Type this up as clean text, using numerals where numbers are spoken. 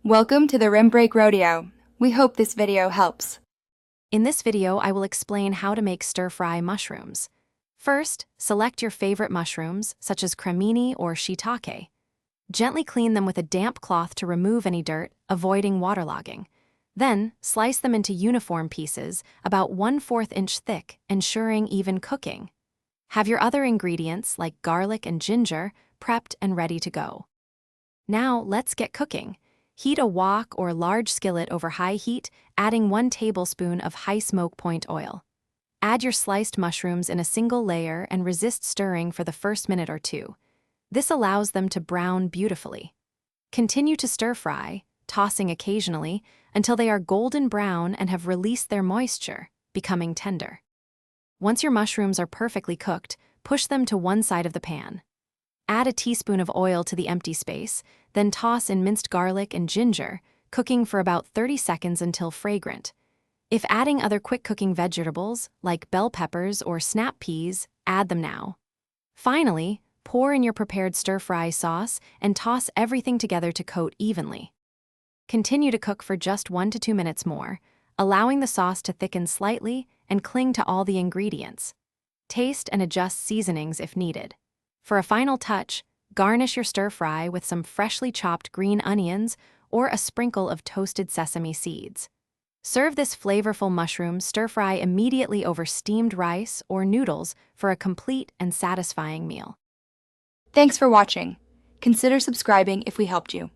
Welcome to the Rim Break Rodeo. We hope this video helps. In this video, I will explain how to make stir-fry mushrooms. First, select your favorite mushrooms, such as cremini or shiitake. Gently clean them with a damp cloth to remove any dirt, avoiding waterlogging. Then, slice them into uniform pieces, about 1/4 inch thick, ensuring even cooking. Have your other ingredients, like garlic and ginger, prepped and ready to go. Now, let's get cooking. Heat a wok or large skillet over high heat, adding 1 tablespoon of high smoke point oil. Add your sliced mushrooms in a single layer and resist stirring for the first minute or two. This allows them to brown beautifully. Continue to stir-fry, tossing occasionally, until they are golden brown and have released their moisture, becoming tender. Once your mushrooms are perfectly cooked, push them to one side of the pan. Add a teaspoon of oil to the empty space, then toss in minced garlic and ginger, cooking for about 30 seconds until fragrant. If adding other quick-cooking vegetables, like bell peppers or snap peas, add them now. Finally, pour in your prepared stir-fry sauce and toss everything together to coat evenly. Continue to cook for just 1 to 2 minutes more, allowing the sauce to thicken slightly and cling to all the ingredients. Taste and adjust seasonings if needed. For a final touch, garnish your stir-fry with some freshly chopped green onions or a sprinkle of toasted sesame seeds. Serve this flavorful mushroom stir-fry immediately over steamed rice or noodles for a complete and satisfying meal. Thanks for watching. Consider subscribing if we helped you.